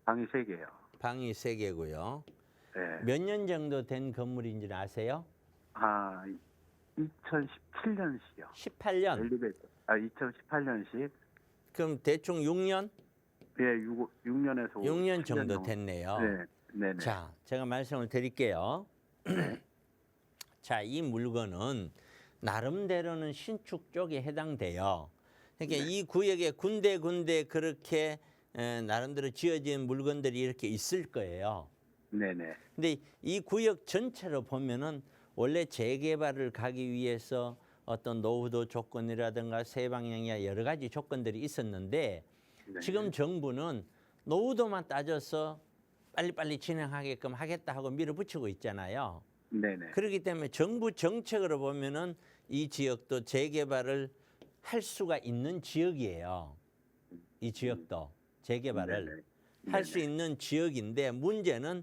방이 3개요. 방이 3개고요. 네. 몇 년 정도 된 건물인지 아세요? 2017년식이요. 18년. 엘리베이터. 2018년식. 그럼 대충 6년? 예, 6년에서 6년 정도 됐네요. 네. 네네. 자, 제가 말씀을 드릴게요. 자, 이 물건은 나름대로는 신축 쪽에 해당돼요. 그러니까 이 구역에 군데군데 그렇게 나름대로 지어진 물건들이 이렇게 있을 거예요. 네네. 근데 이 구역 전체로 보면은 원래 재개발을 가기 위해서 어떤 노후도 조건이라든가 세방향이나 여러 가지 조건들이 있었는데 네. 지금 정부는 노후도만 따져서 빨리빨리 진행하게끔 하겠다 하고 밀어붙이고 있잖아요. 네네. 그렇기 때문에 정부 정책으로 보면은 이 지역도 재개발을 할 수가 있는 지역이에요. 이 지역도 재개발을 네네. 할 수 네네. 있는 지역인데 문제는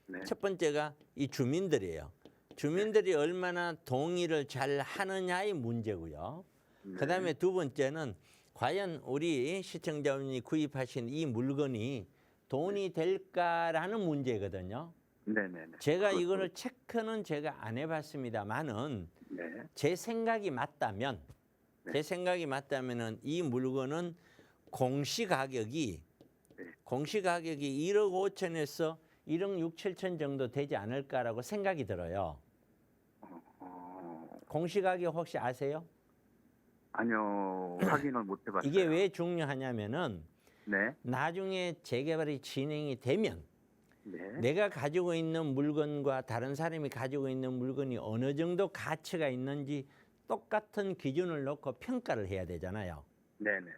네. 첫 번째가 이 주민들이에요. 주민들이 얼마나 동의를 잘 하느냐의 문제고요. 네. 그다음에 두 번째는 과연 우리 시청자분이 구입하신 이 물건이 돈이 될까라는 문제거든요. 네네네. 제가 그것도- 이거를 체크는 제가 안 해봤습니다만은 네. 제 생각이 맞다면 이 물건은 공시가격이 네. 1억 5천에서 1억 6, 7천 정도 되지 않을까라고 생각이 들어요. 공시가격 혹시 아세요? 아니요, 확인을 못 해봤어요. 이게 왜 중요하냐면은 네. 나중에 재개발이 진행이 되면 네. 내가 가지고 있는 물건과 다른 사람이 가지고 있는 물건이 어느 정도 가치가 있는지 똑같은 기준을 놓고 평가를 해야 되잖아요. 네네.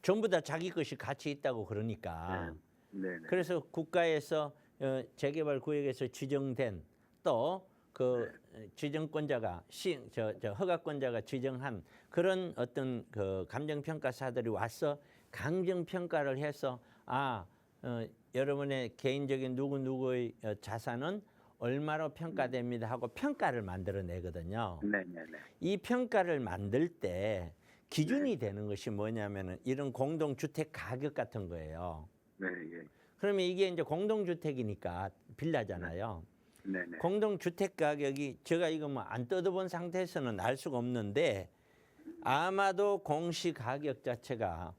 전부 다 자기 것이 가치 있다고 그러니까. 네네. 그래서 국가에서 재개발 구역에서 지정된 또 그 지정권자가 허가권자가 지정한 그런 어떤 그 감정평가사들이 와서 강정평가를 해서 여러분의 개인적인 누구누구의 자산은 얼마로 평가됩니다 하고 평가를 만들어내거든요. 네네네. 이 평가를 만들 때 기준이 되는 것이 뭐냐면은 이런 공동주택 가격 같은 거예요. 네. 예. 그러면 이게 이제 공동주택이니까 빌라잖아요. 네네. 공동주택 가격이 제가 이거 뭐 안 뜯어본 상태에서는 알 수가 없는데 아마도 공시 가격 자체가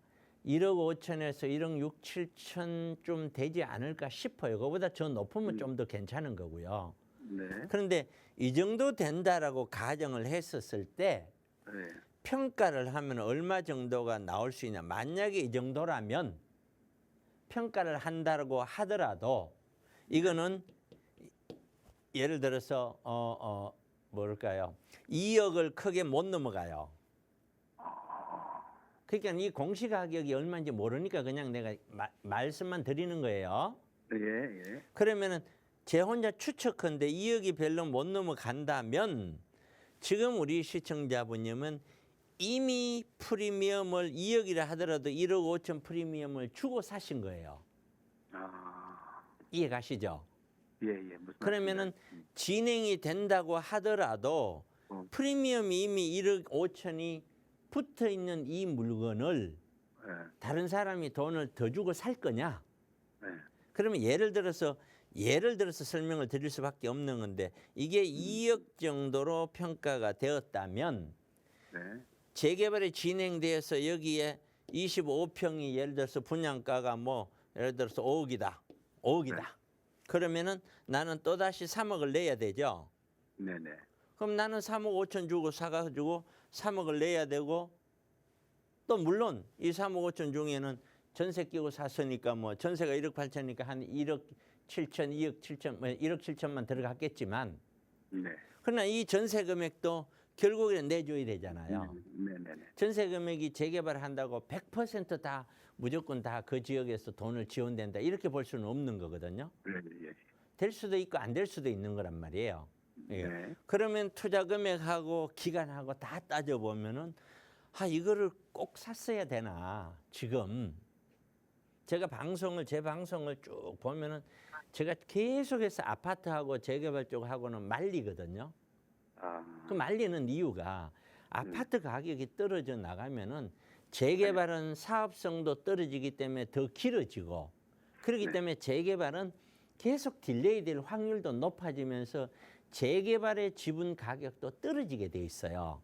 1억 5천에서 1억 6, 7천 좀 되지 않을까 싶어요. 그거보다 더 높으면 좀 더 괜찮은 거고요. 네. 그런데 이 정도 된다라고 가정을 했었을 때 네. 평가를 하면 얼마 정도가 나올 수 있냐. 만약에 이 정도라면 평가를 한다고 하더라도 이거는 예를 들어서 뭐랄까요? 2억을 크게 못 넘어가요. 그러니까 이 공시가격이 얼마인지 모르니까 그냥 내가 말씀만 드리는 거예요. 예. 그러면은 제 혼자 추측컨대 2억이 별로 못 넘어간다면 지금 우리 시청자분님은 이미 프리미엄을 2억이라 하더라도 1억 5천 프리미엄을 주고 사신 거예요. 이해 가시죠? 예. 무슨 그러면은 말씀이신지. 진행이 된다고 하더라도 프리미엄이 이미 1억 5천이 붙어 있는 이 물건을 예. 다른 사람이 돈을 더 주고 살 거냐? 예. 그러면 예를 들어서 설명을 드릴 수밖에 없는 건데 이게 2억 정도로 평가가 되었다면 네. 재개발이 진행돼서 여기에 25평이 예를 들어서 분양가가 뭐 예를 들어서 5억이다. 네. 그러면은 나는 또다시 3억을 내야 되죠. 네네. 그럼 나는 3억 5천 주고 사가지고 3억을 내야 되고 또 물론 이 3억 5천 중에는 전세 끼고 샀으니까 뭐 전세가 1억 8천이니까 한 1억 7천, 2억 7천, 뭐 1억 7천만 들어갔겠지만 네. 그러나 이 전세 금액도 결국에는 내줘야 되잖아요. 네네네. 전세 금액이 재개발한다고 100%다 무조건 다 그 지역에서 돈을 지원된다 이렇게 볼 수는 없는 거거든요. 예. 될 수도 있고 안 될 수도 있는 거란 말이에요. 예. 네. 그러면 투자 금액하고 기간하고 다 따져보면은 이거를 꼭 샀어야 되나 지금 제가 제 방송을 쭉 보면은 제가 계속해서 아파트하고 재개발 쪽하고는 말리거든요. 그 말리는 이유가 아파트 가격이 떨어져 나가면은 재개발은 사업성도 떨어지기 때문에 더 길어지고 그렇기 네. 때문에 재개발은 계속 딜레이 될 확률도 높아지면서 재개발의 지분 가격도 떨어지게 돼 있어요.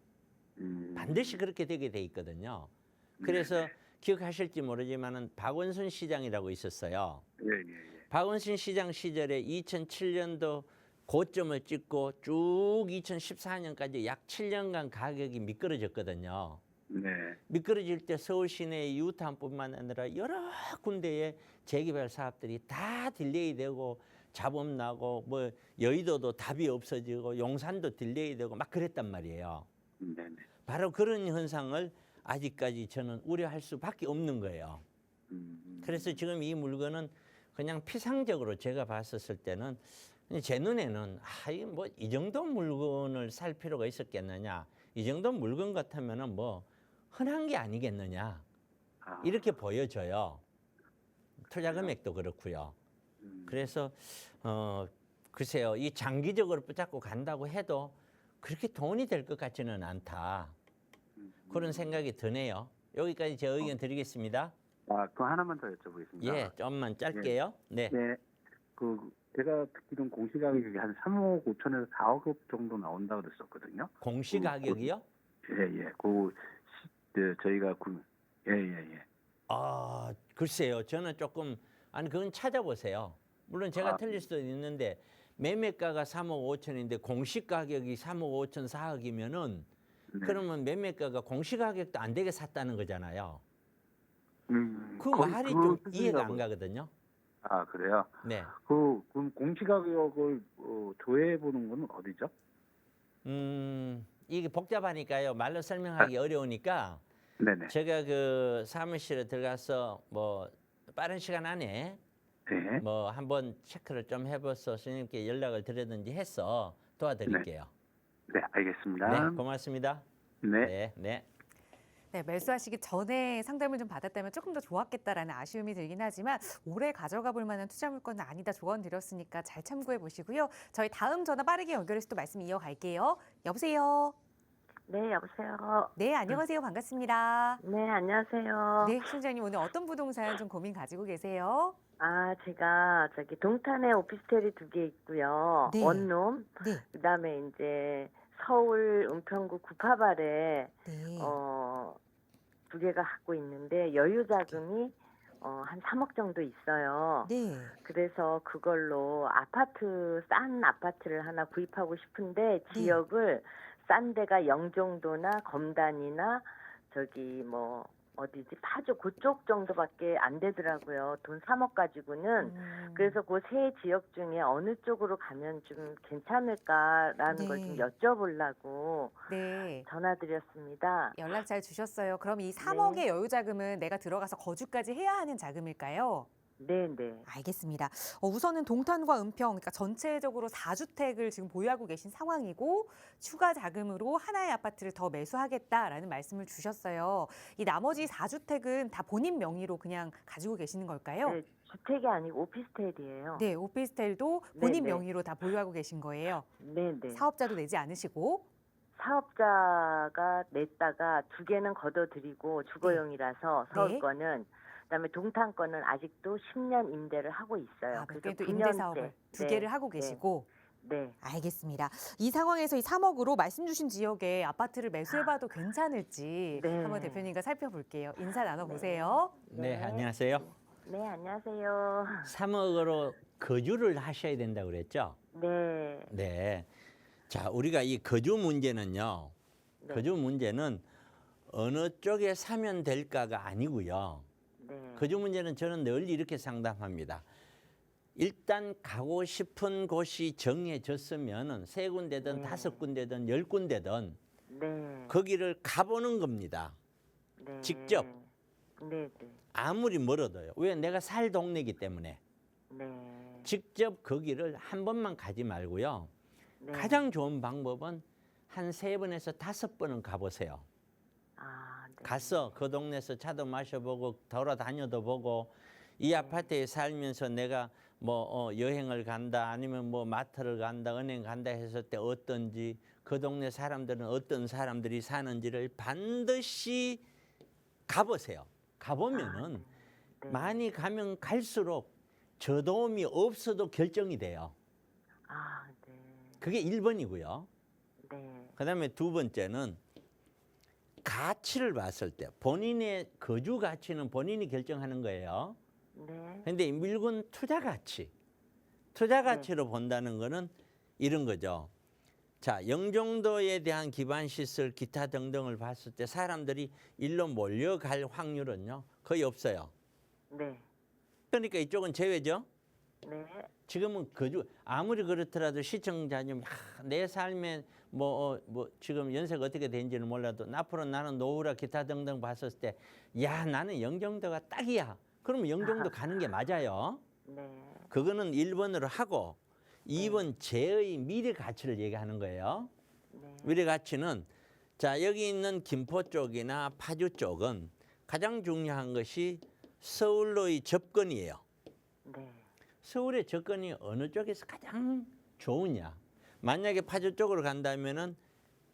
반드시 그렇게 되게 돼 있거든요. 그래서 기억하실지 모르지만은 박원순 시장이라고 있었어요. 예. 박원순 시장 시절에 2007년도 고점을 찍고 쭉 2014년까지 약 7년간 가격이 미끄러졌거든요. 네. 미끄러질 때 서울 시내 유타운뿐만 아니라 여러 군데의 재개발 사업들이 다 딜레이되고 잡음 나고 뭐 여의도도 답이 없어지고 용산도 딜레이되고 막 그랬단 말이에요. 네네. 바로 그런 현상을 아직까지 저는 우려할 수밖에 없는 거예요. 그래서 지금 이 물건은 그냥 피상적으로 제가 봤었을 때는 제 눈에는 이 정도 물건을 살 필요가 있었겠느냐. 이 정도 물건 같으면은 뭐 흔한 게 아니겠느냐. 이렇게 보여져요. 투자 금액도 그렇고요. 그래서 글쎄요. 이 장기적으로 붙잡고 간다고 해도 그렇게 돈이 될 것 같지는 않다. 그런 생각이 드네요. 여기까지 제 의견 드리겠습니다. 그 하나만 더 여쭤보겠습니다. 예, 좀만 짧게요. 네. 네. 제가 듣기로는 공시가격이 한 3억 5천에서 4억 정도 나온다고 그랬었거든요. 공시가격이요? 예. 저희가 예. 글쎄요. 저는 조금 그건 찾아보세요. 물론 제가 틀릴 수도 있는데 매매가가 3억 5천인데 공시가격이 3억 5천 4억이면은 그러면 매매가가 공시가격도 안 되게 샀다는 거잖아요. 그 말이 좀 이해가 안 가거든요. 그래요? 네. 그럼 공시가격을 조회해 보는 건 어디죠? 이게 복잡하니까요. 말로 설명하기 어려우니까 네네. 제가 그 사무실에 들어가서 뭐 빠른 시간 안에 네. 뭐 한번 체크를 좀 해봐서 선생님께 연락을 드리든지 해서 도와드릴게요. 네, 알겠습니다. 네, 고맙습니다. 네. 네. 네, 매수하시기 전에 상담을 좀 받았다면 조금 더 좋았겠다라는 아쉬움이 들긴 하지만 오래 가져가 볼 만한 투자 물건은 아니다 조언 드렸으니까 잘 참고해 보시고요. 저희 다음 전화 빠르게 연결해서 또 말씀 이어갈게요. 여보세요. 네, 여보세요. 네, 안녕하세요. 반갑습니다. 네, 안녕하세요. 네, 시청자님 오늘 어떤 부동산 좀 고민 가지고 계세요? 제가 동탄에 오피스텔이 2개 있고요. 네. 원룸. 네. 그다음에 이제 서울 은평구 구파발에 네. 2개가 갖고 있는데 여유 자금이 한 3억 정도 있어요. 네. 그래서 그걸로 싼 아파트를 하나 구입하고 싶은데 지역을 싼 데가 영종도나 검단이나 어디지 파주 그쪽 정도밖에 안 되더라고요. 돈 3억 가지고는. 그래서 그 세 지역 중에 어느 쪽으로 가면 좀 괜찮을까라는 걸 좀 여쭤보려고 네. 전화드렸습니다. 연락 잘 주셨어요. 그럼 이 3억의 여유 자금은 내가 들어가서 거주까지 해야 하는 자금일까요? 네. 알겠습니다. 우선은 동탄과 은평, 그러니까 전체적으로 4주택을 지금 보유하고 계신 상황이고 추가 자금으로 하나의 아파트를 더 매수하겠다라는 말씀을 주셨어요. 이 나머지 4주택은 다 본인 명의로 그냥 가지고 계시는 걸까요? 네, 주택이 아니고 오피스텔이에요. 네, 오피스텔도 본인 네. 명의로 다 보유하고 계신 거예요. 네. 사업자도 내지 않으시고. 사업자가 냈다가 2개는 걷어들이고 주거용이라서 서울 네. 거는 그다음에 동탄 거는 아직도 10년 임대를 하고 있어요. 몇 그래서 개또 9년째. 임대 사업을 두 네, 개를 하고 네, 계시고. 네. 알겠습니다. 이 상황에서 이 3억으로 말씀 주신 지역에 아파트를 매수해봐도 괜찮을지 네. 한번 대표님과 살펴볼게요. 인사 나눠보세요. 네, 네. 안녕하세요. 네, 안녕하세요. 3억으로 거주를 하셔야 된다고 그랬죠? 네. 네. 자, 우리가 이 거주 문제는요. 네. 거주 문제는 어느 쪽에 사면 될까가 아니고요. 네. 거주 문제는 저는 늘 이렇게 상담합니다. 일단 가고 싶은 곳이 정해졌으면은 3군데든 네. 5군데든 10군데든 네. 거기를 가보는 겁니다. 네. 직접. 네, 네. 아무리 멀어도요. 왜? 내가 살 동네이기 때문에. 네. 직접 거기를 한 번만 가지 말고요. 네. 가장 좋은 방법은 한 3번에서 5번은 가보세요. 아, 네. 가서 그 동네에서 차도 마셔보고 돌아다녀도 보고 이 아파트에 살면서 내가 뭐 여행을 간다 아니면 뭐 마트를 간다 은행 간다 했을 때 어떤지 그 동네 사람들은 어떤 사람들이 사는지를 반드시 가보세요. 가보면은 네. 많이 가면 갈수록 저 도움이 없어도 결정이 돼요. 아, 네. 그게 1번이고요. 네. 그다음에 2번째는 가치를 봤을 때 본인의 거주 가치는 본인이 결정하는 거예요. 네. 근데 이 물건 투자 가치로 본다는 거는 이런 거죠. 자, 영종도에 대한 기반 시설 기타 등등을 봤을 때 사람들이 일로 몰려갈 확률은요 거의 없어요. 네. 그러니까 이쪽은 제외죠. 네. 지금은 거주 아무리 그렇더라도 시청자님 내 삶에 뭐 지금 연세가 어떻게 되는지는 몰라도 앞으로 나는 노후라 기타 등등 봤을 때 야 나는 영종도가 딱이야. 그러면 영종도 가는 게 맞아요. 네. 그거는 1번으로 하고 2번 제의 미래 가치를 얘기하는 거예요. 네. 미래 가치는 자 여기 있는 김포 쪽이나 파주 쪽은 가장 중요한 것이 서울로의 접근이에요. 네. 서울의 접근이 어느 쪽에서 가장 좋으냐. 만약에 파주 쪽으로 간다면은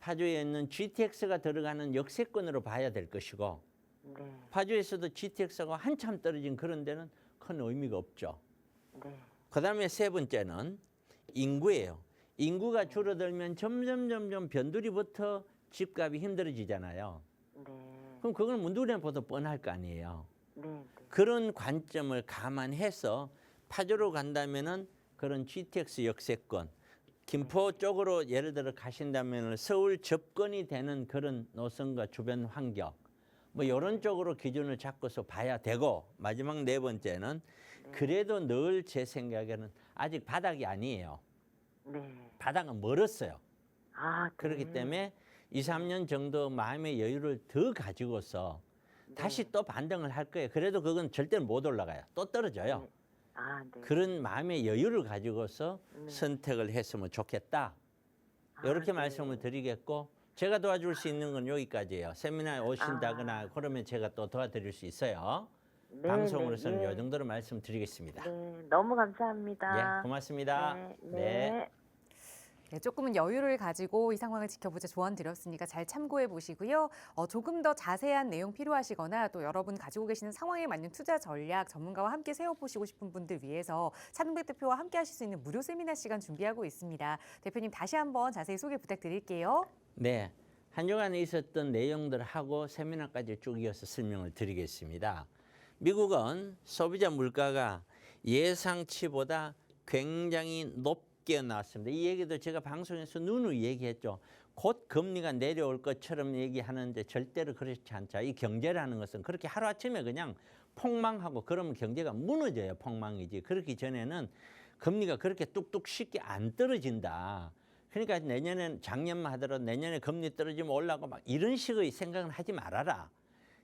파주에 있는 GTX가 들어가는 역세권으로 봐야 될 것이고 네. 파주에서도 GTX가 한참 떨어진 그런 데는 큰 의미가 없죠. 네. 그다음에 3번째는 인구예요. 인구가 줄어들면 점점 변두리부터 집값이 힘들어지잖아요. 네. 그럼 그건 문두리에 보다 뻔할 거 아니에요. 네. 그런 관점을 감안해서 파주로 간다면은 그런 GTX 역세권, 김포 쪽으로 예를 들어 가신다면 서울 접근이 되는 그런 노선과 주변 환경, 뭐 이런 쪽으로 기준을 잡고서 봐야 되고 마지막 4번째는 그래도 늘 제 생각에는 아직 바닥이 아니에요. 네. 바닥은 멀었어요. 아, 네. 그렇기 때문에 2, 3년 정도 마음의 여유를 더 가지고서 다시 또 반등을 할 거예요. 그래도 그건 절대로 못 올라가요. 또 떨어져요. 네. 아, 네. 그런 마음의 여유를 가지고서 네. 선택을 했으면 좋겠다. 아, 이렇게 네. 말씀을 드리겠고 제가 도와줄 수 있는 건 여기까지예요. 세미나에 오신다거나 그러면 제가 또 도와드릴 수 있어요. 네, 방송으로서는 네, 이 정도로 말씀드리겠습니다. 네, 너무 감사합니다. 예, 고맙습니다. 네, 네. 네, 조금은 여유를 가지고 이 상황을 지켜보자 조언 드렸으니까 잘 참고해 보시고요. 조금 더 자세한 내용 필요하시거나 또 여러분 가지고 계시는 상황에 맞는 투자 전략 전문가와 함께 세워보시고 싶은 분들 위해서 차동백 대표와 함께 하실 수 있는 무료 세미나 시간 준비하고 있습니다. 대표님 다시 한번 자세히 소개 부탁드릴게요. 네, 한 주간에 있었던 내용들하고 세미나까지 쭉 이어서 설명을 드리겠습니다. 미국은 소비자 물가가 예상치보다 굉장히 높게 나왔습니다. 이 얘기도 제가 방송에서 누누이 얘기했죠. 곧 금리가 내려올 것처럼 얘기하는데 절대로 그렇지 않죠. 이 경제라는 것은 그렇게 하루아침에 그냥 폭망하고 그러면 경제가 무너져요. 폭망이지. 그렇기 전에는 금리가 그렇게 뚝뚝 쉽게 안 떨어진다. 그러니까 내년엔 작년만 하더라도 내년에 금리 떨어지면 올라가고 막 이런 식의 생각은 하지 말아라.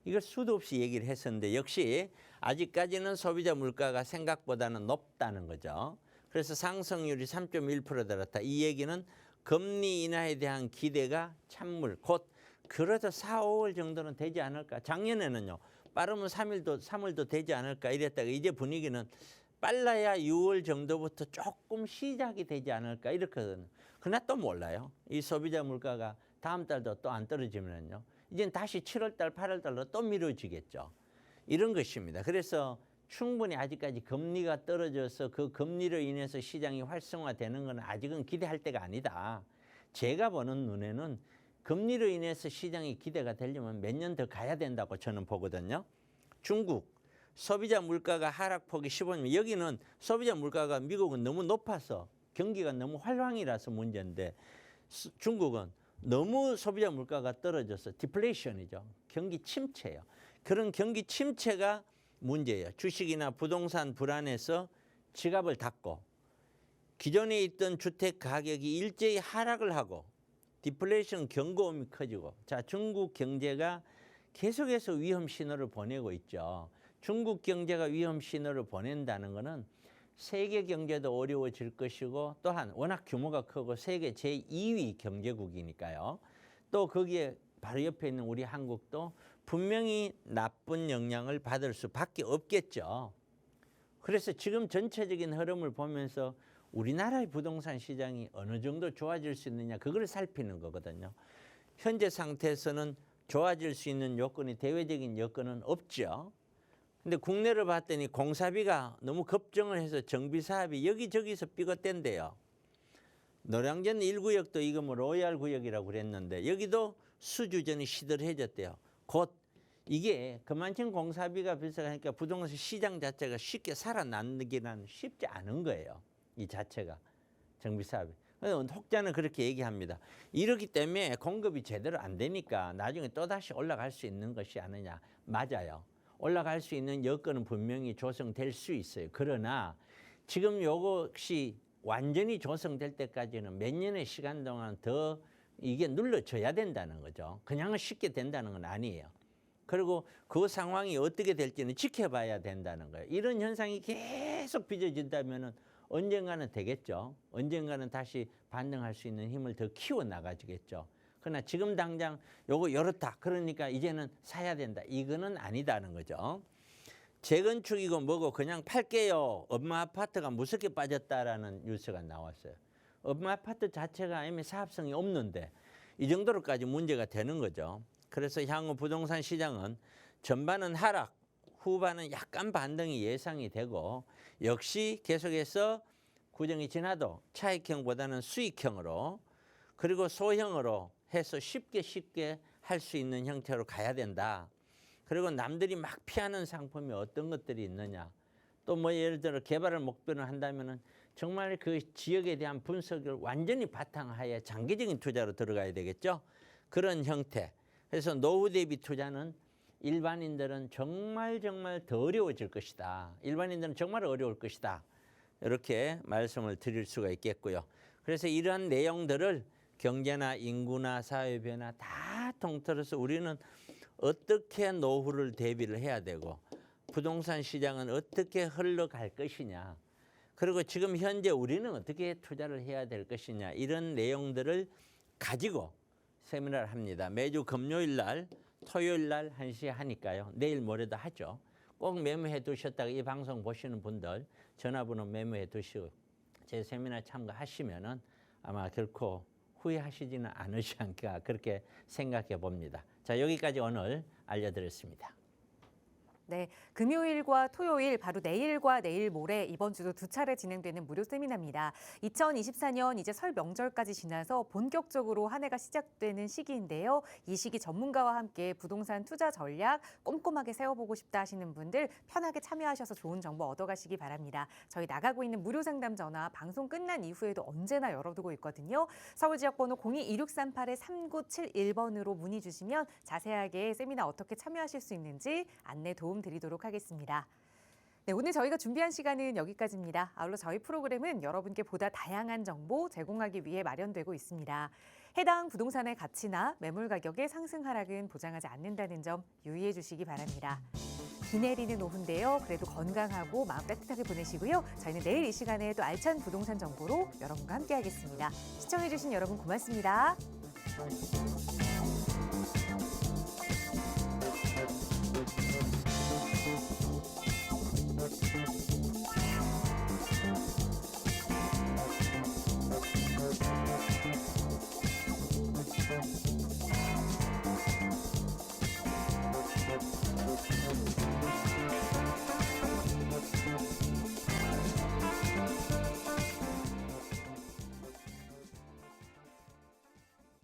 이걸 수도 없이 얘기를 했었는데 역시 아직까지는 소비자 물가가 생각보다는 높다는 거죠. 그래서 상승률이 3.1%다. 이 얘기는 금리 인하에 대한 기대가 찬물 곧 그래도 4, 5월 정도는 되지 않을까. 작년에는요. 빠르면 3월도 되지 않을까 이랬다가 이제 분위기는 빨라야 6월 정도부터 조금 시작이 되지 않을까 이렇거든요. 그러나 또 몰라요. 이 소비자 물가가 다음 달도 또 안 떨어지면요. 이젠 다시 7월 달, 8월 달로 또 미뤄지겠죠. 이런 것입니다. 그래서 충분히 아직까지 금리가 떨어져서 그 금리로 인해서 시장이 활성화되는 건 아직은 기대할 때가 아니다. 제가 보는 눈에는 금리로 인해서 시장이 기대가 되려면 몇 년 더 가야 된다고 저는 보거든요. 중국 소비자 물가가 하락폭이 15년, 여기는 소비자 물가가 미국은 너무 높아서 경기가 너무 활황이라서 문제인데 중국은 너무 소비자 물가가 떨어져서 디플레이션이죠. 경기 침체예요. 그런 경기 침체가 문제예요. 주식이나 부동산 불안해서 지갑을 닫고 기존에 있던 주택 가격이 일제히 하락을 하고 디플레이션 경고음이 커지고 자 중국 경제가 계속해서 위험 신호를 보내고 있죠. 중국 경제가 위험 신호를 보낸다는 것은 세계 경제도 어려워질 것이고 또한 워낙 규모가 크고 세계 제2위 경제국이니까요. 또 거기에 바로 옆에 있는 우리 한국도 분명히 나쁜 영향을 받을 수밖에 없겠죠. 그래서 지금 전체적인 흐름을 보면서 우리나라의 부동산 시장이 어느 정도 좋아질 수 있느냐 그걸 살피는 거거든요. 현재 상태에서는 좋아질 수 있는 요건이 대외적인 여건은 없죠. 근데 국내를 봤더니 공사비가 너무 급증을 해서 정비 사업이 여기저기서 삐걱댄대요. 노량진 1구역도 이거 뭐 로얄 구역이라고 그랬는데 여기도 수주전이 시들해졌대요. 곧 이게 그만큼 공사비가 비싸니까 부동산 시장 자체가 쉽게 살아남기는 쉽지 않은 거예요. 이 자체가 정비 사업이. 혹자는 그렇게 얘기합니다. 이렇기 때문에 공급이 제대로 안 되니까 나중에 또다시 올라갈 수 있는 것이 아니냐. 맞아요. 올라갈 수 있는 여건은 분명히 조성될 수 있어요. 그러나 지금 요것이 완전히 조성될 때까지는 몇 년의 시간 동안 더 이게 눌러져야 된다는 거죠. 그냥 쉽게 된다는 건 아니에요. 그리고 그 상황이 어떻게 될지는 지켜봐야 된다는 거예요. 이런 현상이 계속 빚어진다면 언젠가는 되겠죠. 언젠가는 다시 반등할 수 있는 힘을 더 키워나가지겠죠. 그러나 지금 당장 요거 이렇다. 그러니까 이제는 사야 된다. 이거는 아니다는 거죠. 재건축이고 뭐고 그냥 팔게요. 엄마 아파트가 무섭게 빠졌다라는 뉴스가 나왔어요. 엄마 아파트 자체가 이미 사업성이 없는데 이 정도로까지 문제가 되는 거죠. 그래서 향후 부동산 시장은 전반은 하락, 후반은 약간 반등이 예상이 되고 역시 계속해서 구정이 지나도 차익형보다는 수익형으로 그리고 소형으로 해서 쉽게 할 수 있는 형태로 가야 된다. 그리고 남들이 막 피하는 상품이 어떤 것들이 있느냐. 또 뭐 예를 들어 개발을 목표로 한다면은 정말 그 지역에 대한 분석을 완전히 바탕하에 장기적인 투자로 들어가야 되겠죠. 그런 형태. 그래서 노후 대비 투자는 일반인들은 정말 더 어려워질 것이다. 일반인들은 정말 어려울 것이다. 이렇게 말씀을 드릴 수가 있겠고요. 그래서 이러한 내용들을 경제나 인구나 사회 변화 다 통틀어서 우리는 어떻게 노후를 대비를 해야 되고 부동산 시장은 어떻게 흘러갈 것이냐. 그리고 지금 현재 우리는 어떻게 투자를 해야 될 것이냐. 이런 내용들을 가지고 세미나를 합니다. 매주 금요일 날, 토요일 날 1시에 하니까요. 내일 모레도 하죠. 꼭 메모해 두셨다가 이 방송 보시는 분들 전화번호 메모해 두시고 제 세미나 참가하시면은 아마 결코 후회하시지는 않으시 않을까 그렇게 생각해 봅니다. 자, 여기까지 오늘 알려드렸습니다. 네, 금요일과 토요일, 바로 내일과 내일 모레 이번 주도 두 차례 진행되는 무료 세미나입니다. 2024년 이제 설 명절까지 지나서 본격적으로 한 해가 시작되는 시기인데요. 이 시기 전문가와 함께 부동산 투자 전략 꼼꼼하게 세워보고 싶다 하시는 분들 편하게 참여하셔서 좋은 정보 얻어가시기 바랍니다. 저희 나가고 있는 무료 상담 전화 방송 끝난 이후에도 언제나 열어두고 있거든요. 서울 지역번호 02-2638-3971번으로 문의 주시면 자세하게 세미나 어떻게 참여하실 수 있는지 안내 도움 드리도록 하겠습니다. 네, 오늘 저희가 준비한 시간은 여기까지입니다. 아울러 저희 프로그램은 여러분께 보다 다양한 정보 제공하기 위해 마련되고 있습니다. 해당 부동산의 가치나 매물 가격의 상승 하락은 보장하지 않는다는 점 유의해 주시기 바랍니다. 비 내리는 오후인데요. 그래도 건강하고 마음 따뜻하게 보내시고요. 저희는 내일 이 시간에 또 알찬 부동산 정보로 여러분과 함께하겠습니다. 시청해 주신 여러분 고맙습니다.